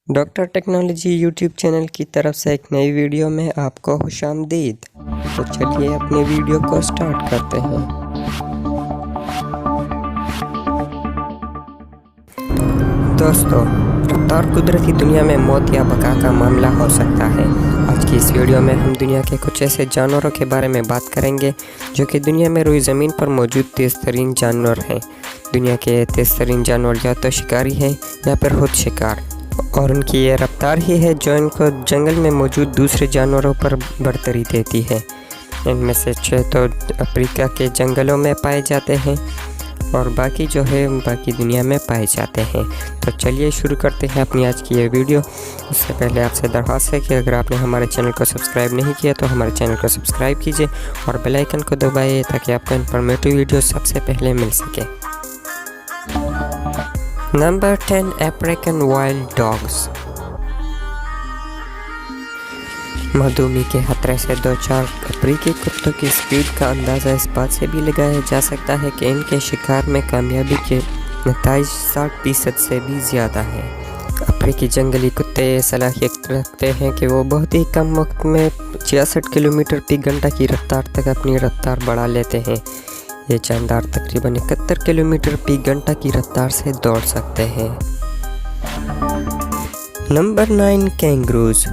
Doctor technology YouTube channel की तरफ से एक नई वीडियो में आपको खुशामदीद। तो चलिए अपने वीडियो को स्टार्ट करते हैं। दोस्तों, रफ्तार कुदरती दुनिया में मौत या बका का मामला हो सकता है। आज की इस वीडियो में हम दुनिया के कुछ ऐसे जानवरों के बारे में बात करेंगे जो कि दुनिया में रोई ज़मीन पर मौजूद तेज़ तरीन जानवर हैं। दुनिया के तेज़ तरीन जानवर या तो शिकारी हैं या फिर खुद शिकार, और उनकी ये रफ्तार ही है जो इनको जंगल में मौजूद दूसरे जानवरों पर बढ़तरी देती है। इनमें से 6 तो अफ्रीका के जंगलों में पाए जाते हैं और बाकी जो है बाकी दुनिया में पाए जाते हैं। तो चलिए शुरू करते हैं अपनी आज की ये वीडियो। उससे पहले आपसे दरख्वास्त है कि अगर आपने हमारे चैनल को सब्सक्राइब नहीं किया तो हमारे चैनल को सब्सक्राइब कीजिए और बेल आइकन को दबाइए ताकि आपको इन्फॉर्मेटिव वीडियो सबसे पहले मिल सके। Number 10, African wild dogs. मधुमेह के खतरे से 2-4 अफ्रीकी कुत्तों की स्पीड का अंदाज़ा इस बात से भी लगाया जा सकता है कि इनके शिकार में कामयाबी के नतीजे 60% से भी ज़्यादा हैं। अफ्रीकी जंगली कुत्ते ये सलाहियत रखते हैं कि वो बहुत ही कम वक्त में 66 किलोमीटर फी घंटा की रफ्तार तक अपनी रफ्तार बढ़ा लेते हैं। ये जानदार तकरीबन 71 किलोमीटर फी घंटा की रफ्तार से दौड़ सकते हैं। Number 9, kangaroos.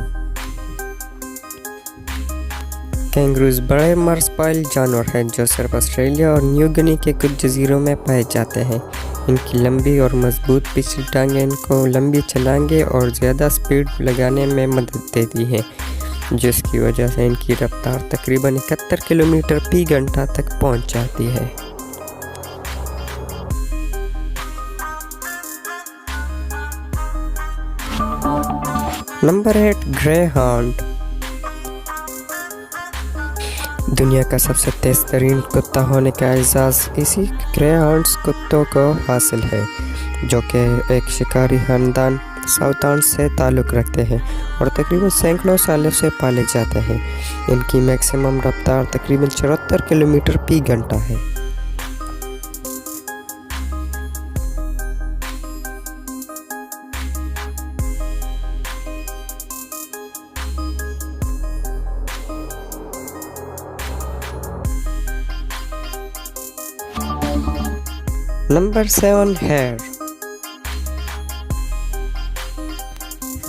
कैंगरूज बड़े मर्सपाइल जानवर हैं जो सिर्फ ऑस्ट्रेलिया और न्यू गिनी के कुछ जजीरों में पाए जाते हैं। इनकी लंबी और मजबूत पिछली टांगें इनको लंबी छलांगे और ज़्यादा स्पीड लगाने में मदद देती हैं, जिसकी वजह से इनकी रफ्तार तकरीबन 71 किलोमीटर फी घंटा तक पहुंच जाती है। Number 8, grey hound. दुनिया का सबसे तेज तरीन कुत्ता होने का एजाज़ इसी ग्रे हाउंड्स कुत्तों को हासिल है, जो कि एक शिकारी खानदान साउथर्न से ताल्लुक़ रखते हैं और तकरीबन सैकड़ों सालों से पाले जाते हैं। इनकी मैक्सिमम रफ्तार तकरीबन 74 किलोमीटर फी घंटा है। Number 7, hare.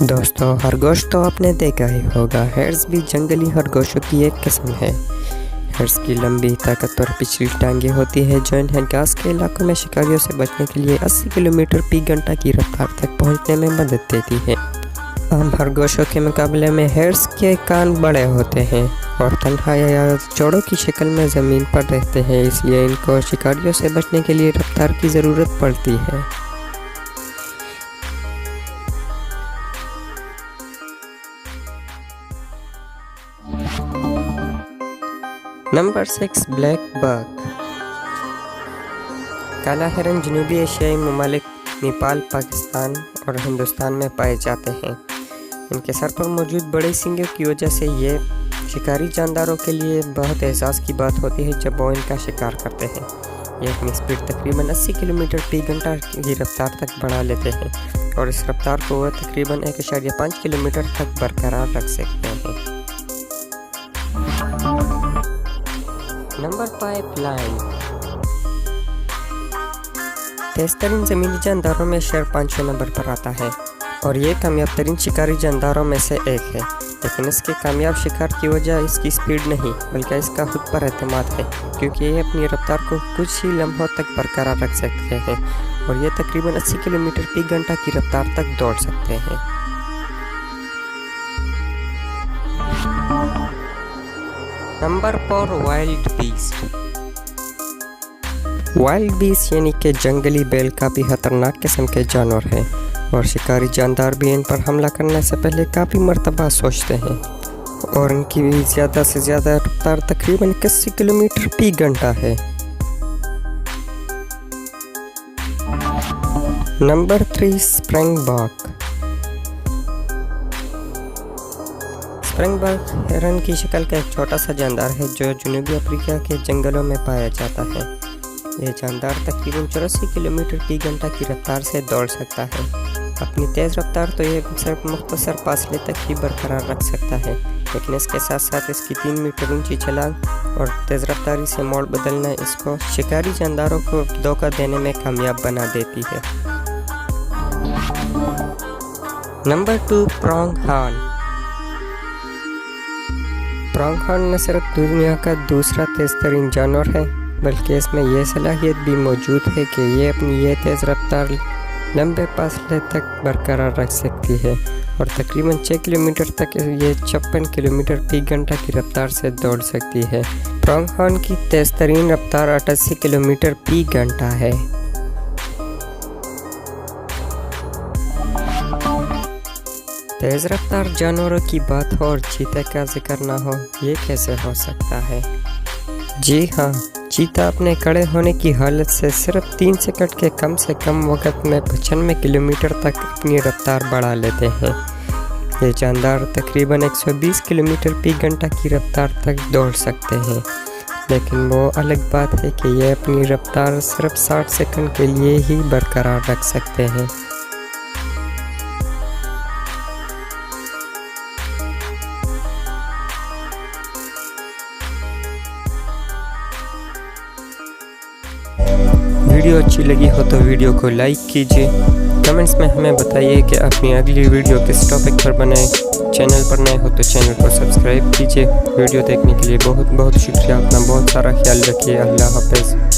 दोस्तों, खरगोश तो आपने देखा ही होगा। हेयर्स भी जंगली खरगोशों की एक किस्म है। हेयर्स की लंबी ताकतवर पिछली टांगें होती है जो इन्हें घास के इलाकों में शिकारियों से बचने के लिए 80 किलोमीटर फी घंटा की रफ्तार तक पहुंचने में मदद देती है। आम खरगोशों के मुकाबले में हेयर्स के कान बड़े होते हैं और तन्हा या जोड़ों की शक्ल में ज़मीन पर रहते हैं, इसलिए इनको शिकारियों से बचने के लिए रफ्तार की ज़रूरत पड़ती है। Number 6, black buck. काला हिरन जनूबी एशियाई ममालिक नेपाल, पाकिस्तान और हिंदुस्तान में पाए जाते हैं। इनके सर पर मौजूद बड़े सींगों की वजह से ये शिकारी जानदारों के लिए बहुत एहसास की बात होती है जब वो इनका शिकार करते हैं। ये अपनी स्पीड तकरीबन 80 किलोमीटर फी घंटा की रफ्तार तक बढ़ा लेते हैं और इस रफ्तार को वह तकरीबन 1.5 किलोमीटर तक बरकरार रख सकते हैं। Number 5, lion. तेज तरीन ज़मीनी जानदारों में शेर 5 नंबर पर आता है और ये कामयाब तरीन शिकारी जानदारों में से एक है, लेकिन इसके कामयाब शिकार की वजह इसकी स्पीड नहीं बल्कि इसका खुद पर एतमाद है, क्योंकि ये अपनी रफ्तार को कुछ ही लम्हों तक बरकरार रख सकते हैं और ये तकरीबन 80 किलोमीटर फी घंटा की रफ्तार तक दौड़ सकते हैं। Number 4, wild beast. Wild beast यानी कि जंगली बैल काफ़ी खतरनाक किस्म के जानवर हैं और शिकारी जानदार भी इन पर हमला करने से पहले काफ़ी मरतबा सोचते हैं और इनकी ज़्यादा से ज़्यादा रफ्तार तकरीबन 81 किलोमीटर फी घंटा है। Number 3, springbok. स्प्रिंगबक हिरन की शक्ल का एक छोटा सा जानदार है जो जनूबी अफ्रीका के जंगलों में पाया जाता है। यह जानदार तकरीबन 84 किलोमीटर फी घंटा की रफ्तार से दौड़ सकता है। अपनी तेज़ रफ्तार तो यह सिर्फ मुख्तसर फासले तक ही बरकरार रख सकता है, लेकिन इसके साथ साथ इसकी 3 मीटर ऊंची छलांग और तेज़ रफ्तारी से मोड़ बदलना इसको शिकारी जानदारों को धोखा देने में कामयाब बना देती है। नंबर 2, प्रोंगहॉर्न। प्रोंगहॉर्न न सिर्फ दुनिया का दूसरा तेज़ तरीन जानवर है, बल्कि इसमें यह सलाहियत भी मौजूद है कि ये अपनी ये तेज़ रफ्तार लंबे फासले तक बरकरार रख सकती है और तकरीबन 6 किलोमीटर तक ये 56 किलोमीटर फी घंटा की रफ्तार से दौड़ सकती है। प्रोंगहॉर्न की तेज़ तरीन रफ्तार 88 किलोमीटर फी घंटा है। तेज़ रफ्तार जानवरों की बात हो और चीते का जिक्र ना हो, ये कैसे हो सकता है? जी हाँ, चीता अपने खड़े होने की हालत से सिर्फ 3 सेकंड के कम से कम वक्त में 95 किलोमीटर तक अपनी रफ्तार बढ़ा लेते हैं। ये जानदार तकरीबन 120 किलोमीटर फी घंटा की रफ्तार तक दौड़ सकते हैं, लेकिन वो अलग बात है कि ये अपनी रफ्तार सिर्फ 60 सेकंड के लिए ही बरकरार रख सकते हैं। वीडियो अच्छी लगी हो तो वीडियो को लाइक कीजिए। कमेंट्स में हमें बताइए कि अपनी अगली वीडियो किस टॉपिक पर बनाएं। चैनल पर नए हो तो चैनल को सब्सक्राइब कीजिए। वीडियो देखने के लिए बहुत बहुत शुक्रिया। अपना बहुत सारा ख्याल रखिए। अल्लाह हाफ़िज़।